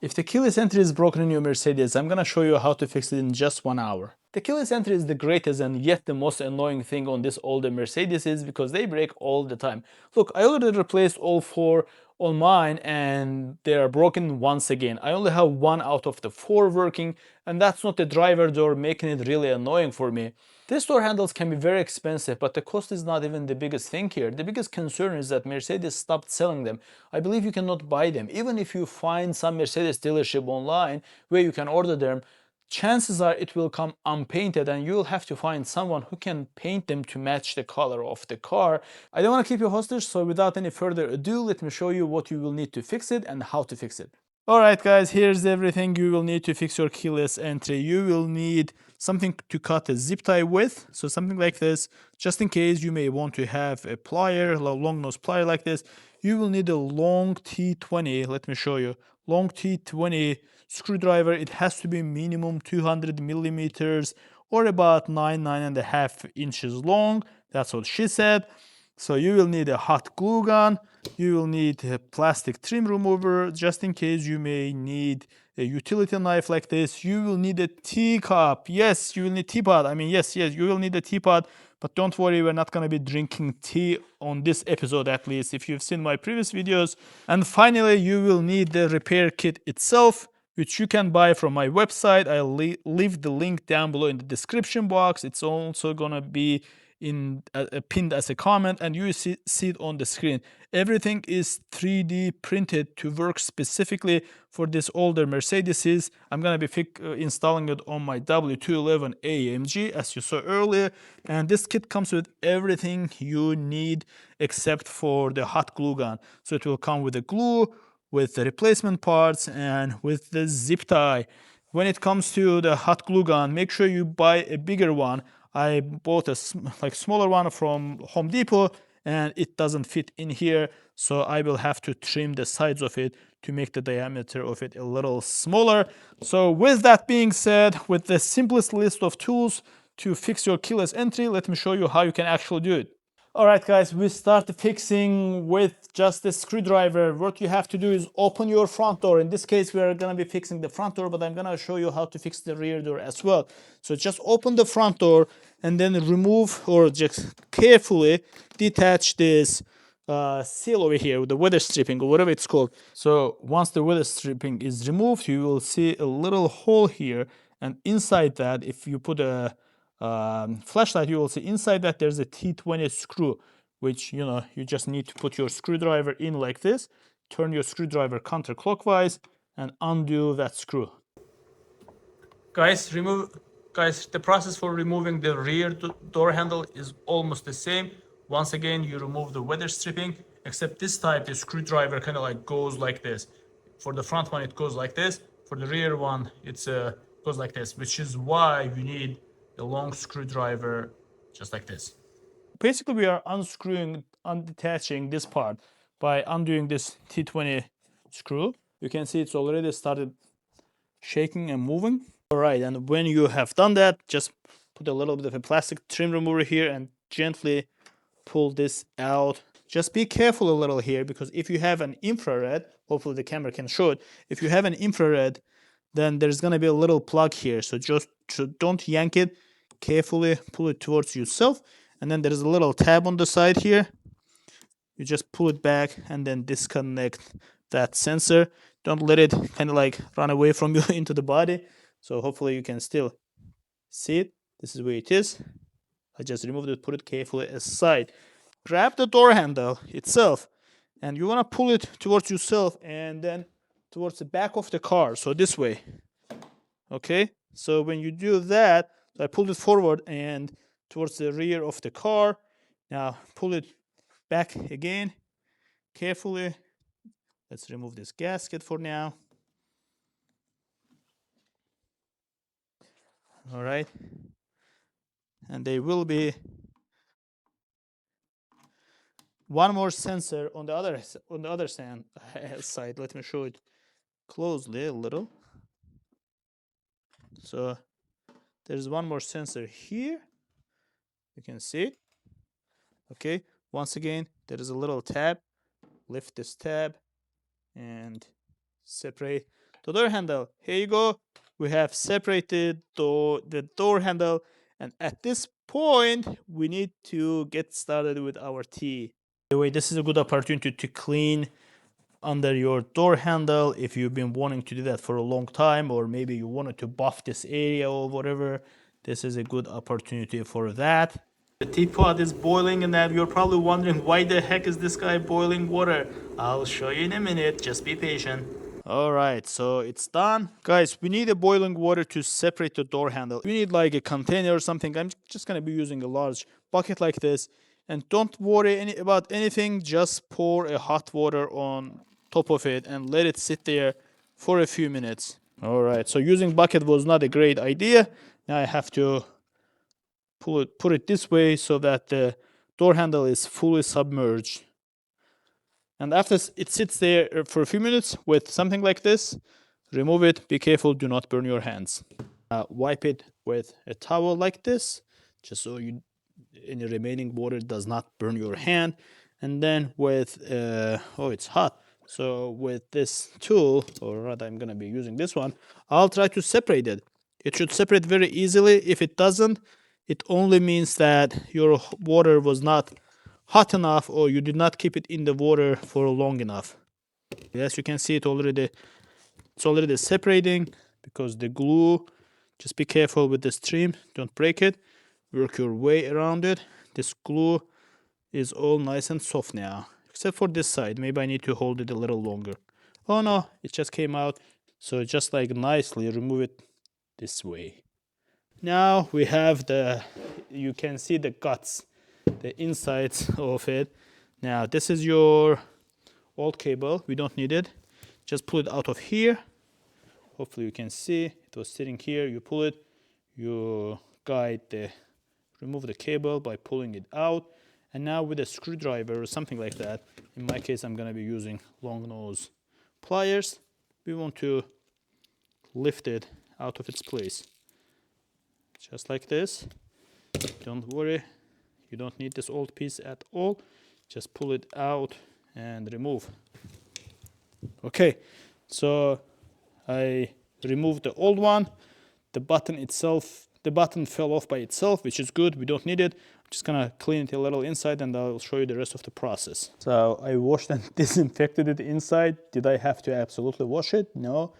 If the keyless entry is broken in your Mercedes, I'm gonna show you how to fix it in just 1 hour. The keyless entry is the greatest and yet the most annoying thing on this older Mercedes because they break all the time. Look, I already replaced all 4 on mine and they are broken once again. I only have 1 out of the 4 working, and that's not the driver door, making it really annoying for me. These door handles can be very expensive, but the cost is not even the biggest thing here. The biggest concern is that Mercedes stopped selling them. I believe you cannot buy them. Even if you find some Mercedes dealership online where you can order them, chances are it will come unpainted and you'll have to find someone who can paint them to match the color of the car. I don't want to keep you hostage, so without any further ado, let me show you what you will need to fix it and how to fix it. Alright guys, here's everything you will need to fix your keyless entry. You will need something to cut a zip tie with, so something like this. Just in case you may want to have a plier, a long nose plier like this. You will need a long T20, let me show you. Long T20 screwdriver. It has to be minimum 200 millimeters or about 9.5 inches long. That's what she said. So you will need a hot glue gun. You will need a plastic trim remover. Just in case you may need a utility knife like this. You will need a teacup. Yes, you will need teapot. I mean, yes, you will need a teapot. But don't worry, we're not going to be drinking tea on this episode, at least if you've seen my previous videos. And finally, you will need the repair kit itself, which you can buy from my website. I'll leave the link down below in the description box. It's also going to be pinned as a comment, and you see it on the screen. Everything is 3D printed to work specifically for this older Mercedes. I'm gonna be installing it on my W211 AMG, as you saw earlier, and this kit comes with everything you need except for the hot glue gun. So it will come with the glue, with the replacement parts, and with the zip tie. When it comes to the hot glue gun, make sure you buy a bigger one. I bought a smaller one from Home Depot and it doesn't fit in here, so I will have to trim the sides of it to make the diameter of it a little smaller. So with that being said, with the simplest list of tools to fix your keyless entry, let me show you how you can actually do it. Alright guys, we start fixing with just the screwdriver. What you have to do is open your front door. In this case, we are going to be fixing the front door, but I'm going to show you how to fix the rear door as well. So just open the front door and then remove or just carefully detach this seal over here with the weather stripping or whatever it's called. So once the weather stripping is removed, you will see a little hole here, and inside that, if you put a flashlight, you will see inside that there's a T20 screw, which you just need to put your screwdriver in like this, turn your screwdriver counterclockwise, and undo that screw. Guys, the process for removing the rear door handle is almost the same. Once again, you remove the weather stripping, except this type, the screwdriver kind of like goes like this. For the front one, it goes like this. For the rear one, it goes like this, which is why you need a long screwdriver just like this. Basically, we are undetaching this part by undoing this T20 screw. You can see it's already started shaking and moving. All right, and when you have done that, just put a little bit of a plastic trim remover here and gently pull this out. Just be careful a little here, because if you have an infrared, hopefully the camera can show it. If you have an infrared, then there's going to be a little plug here. So don't yank it. Carefully pull it towards yourself. And then there's a little tab on the side here. You just pull it back and then disconnect that sensor. Don't let it kind of like run away from you into the body. So hopefully you can still see it. This is where it is. I just removed it, put it carefully aside. Grab the door handle itself, and you want to pull it towards yourself and then towards the back of the car. So this way. Okay? So when you do that, I pulled it forward and towards the rear of the car. Now pull it back again carefully. Let's remove this gasket for now. All right. And there will be one more sensor on the other side. Let me show it closely a little. So there's one more sensor here. You can see it. Okay. Once again, there is a little tab. Lift this tab and separate the door handle. Here you go. We have separated the door handle, and at this point we need to get started with our tea. By the way, this is a good opportunity to clean under your door handle if you've been wanting to do that for a long time, or maybe you wanted to buff this area or whatever. This is a good opportunity for that. The teapot is boiling, and then you're probably wondering, why the heck is this guy boiling water? I'll show you in a minute, just be patient. All right, so it's done. Guys, we need a boiling water to separate the door handle. We need like a container or something. I'm just gonna be using a large bucket like this. And don't worry about anything, just pour a hot water on top of it and let it sit there for a few minutes. All right, so using bucket was not a great idea. Now I have to put it this way so that the door handle is fully submerged. And after it sits there for a few minutes with something like this, remove it. Be careful, do not burn your hands. Wipe it with a towel like this, just so any remaining water does not burn your hand. And then with, oh, it's hot. So with this tool, or rather I'm gonna be using this one, I'll try to separate it. It should separate very easily. If it doesn't, it only means that your water was not hot enough, or you did not keep it in the water for long enough. As you can see, it's already separating because the glue, just be careful with the stream, don't break it, work your way around it. This glue is all nice and soft now, except for this side. Maybe I need to hold it a little longer. Oh no, it just came out. So just like nicely remove it this way. Now we have you can see the guts, the insides of it. Now this is your old cable, we don't need it. Just pull it out of here. Hopefully you can see, it was sitting here. You pull it, you remove the cable by pulling it out. And now with a screwdriver or something like that, in my case I'm gonna be using long nose pliers, we want to lift it out of its place. Just like this. Don't worry, you don't need this old piece at all. Just pull it out and remove. Okay, so I removed the old one. The button fell off by itself, which is good. We don't need it. I'm just gonna clean it a little inside, and I'll show you the rest of the process. So I washed and disinfected it inside. Did I have to absolutely wash it? No,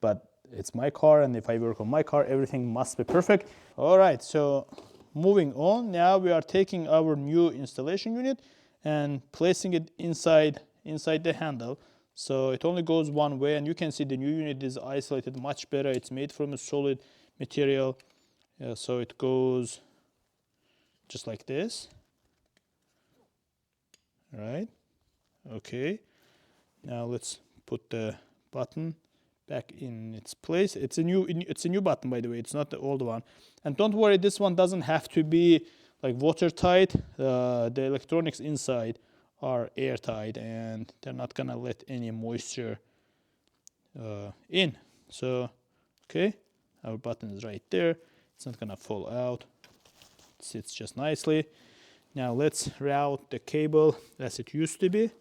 but it's my car, and if I work on my car, everything must be perfect. All right, so moving on. Now we are taking our new installation unit and placing it inside the handle. So it only goes one way, and you can see the new unit is isolated much better. It's made from a solid material. So it goes just like this. All right. Okay. Now let's put the button back in its place. It's a new button, by the way. It's not the old one. And don't worry, this one doesn't have to be like watertight. The electronics inside are airtight, and they're not gonna let any moisture in. So, okay, our button is right there. It's not gonna fall out. It sits just nicely. Now let's route the cable as it used to be.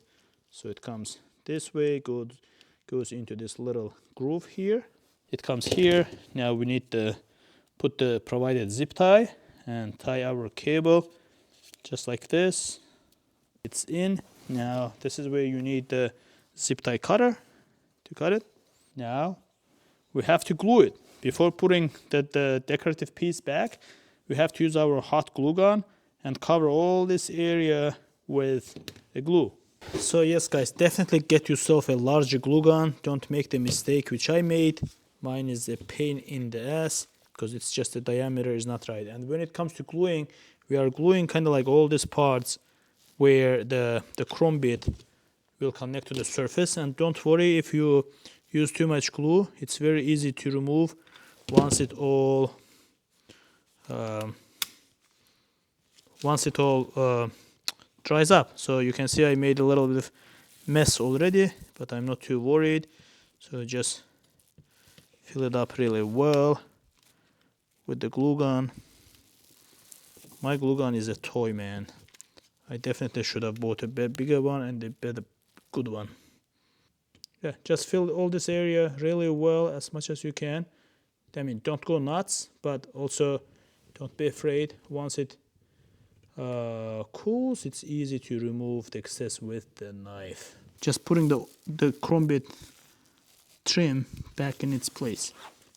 So it comes this way, goes into this little groove here. It comes here. Now we need to put the provided zip tie and tie our cable just like this. It's in. Now this is where you need the zip tie cutter to cut it. Now we have to glue it. Before putting the decorative piece back, we have to use our hot glue gun and cover all this area with a glue. So yes guys, definitely get yourself a larger glue gun. Don't make the mistake which I made. Mine is a pain in the ass because it's just the diameter is not right. And when it comes to gluing, we are gluing kind of like all these parts where the chrome bit will connect to the surface. And don't worry if you use too much glue, it's very easy to remove once it all dries up. So you can see I made a little bit of mess already, but I'm not too worried. So just fill it up really well with the glue gun. My glue gun is a toy, man. I definitely should have bought a bit bigger one and a better good one. Yeah, just fill all this area really well as much as you can. I mean, don't go nuts, but also don't be afraid. Once it cools, it's easy to remove the excess with the knife. Just putting the chrome bit trim back in its place.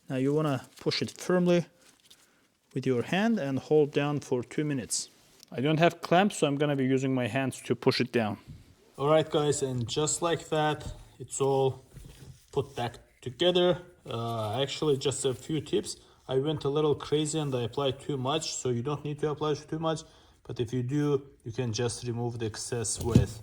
Now you want to push it firmly with your hand and hold down for 2 minutes. I don't have clamps, so I'm gonna be using my hands to push it down. Alright guys, and just like that, it's all put back together. Actually, just a few tips. I went a little crazy and I applied too much, so you don't need to apply too much. But if you do, you can just remove the excess with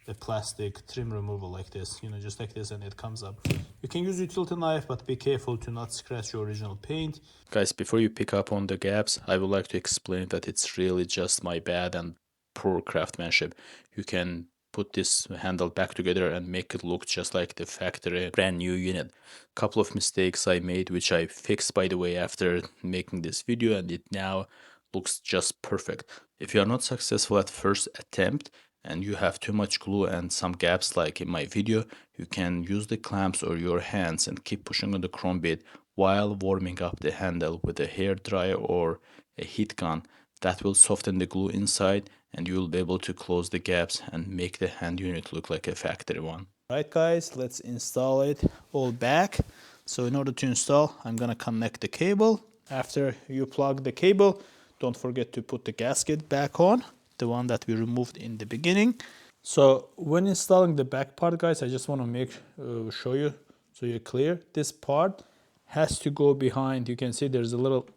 the plastic trim removal like this, you know, just like this, and it comes up. You can use utility knife, but be careful to not scratch your original paint. Guys, before you pick up on the gaps, I would like to explain that it's really just my bad and poor craftsmanship. You can put this handle back together and make it look just like the factory brand new unit. Couple of mistakes I made, which I fixed by the way after making this video, and it now looks just perfect. If you are not successful at first attempt and you have too much glue and some gaps like in my video, you can use the clamps or your hands and keep pushing on the chrome bit while warming up the handle with a hair dryer or a heat gun. That will soften the glue inside and you will be able to close the gaps and make the hand unit look like a factory one. Alright guys, let's install it all back. So in order to install, I'm gonna connect the cable. After you plug the cable, don't forget to put the gasket back on, the one that we removed in the beginning. So when installing the back part, guys, I just want to show you so you're clear. This part has to go behind. You can see there's a little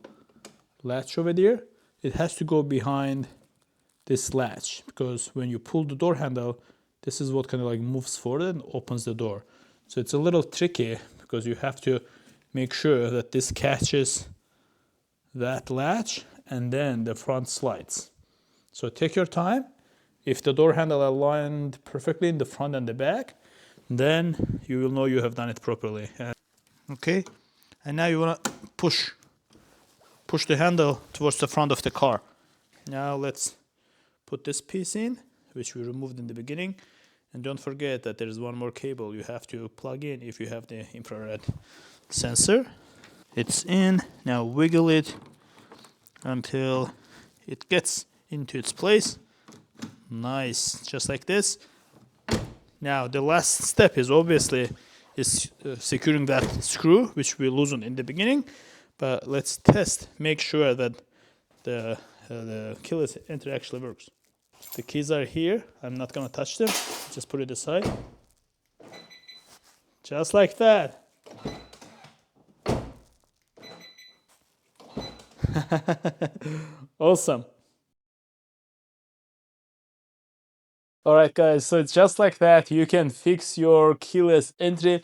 latch over there. It has to go behind this latch, because when you pull the door handle, this is what kind of like moves forward and opens the door. So it's a little tricky because you have to make sure that this catches that latch and then the front slides. So take your time. If the door handle aligned perfectly in the front and the back, then you will know you have done it properly. Okay, and now you want to push the handle towards the front of the car. Now let's put this piece in, which we removed in the beginning. And don't forget that there's one more cable you have to plug in if you have the infrared sensor. It's in. Now wiggle it until it gets into its place. Nice, just like this. Now the last step is obviously securing that screw, which we loosened in the beginning. But let's test, make sure that the keyless entry actually works. The keys are here. I'm not gonna touch them. Just put it aside. Just like that. Awesome. Alright guys, so it's just like that. You can fix your keyless entry.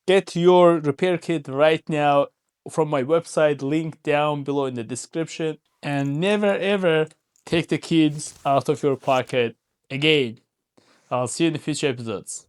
Get your repair kit right now from my website, link down below in the description. And never ever take the keys out of your pocket again. I'll see you in the future episodes.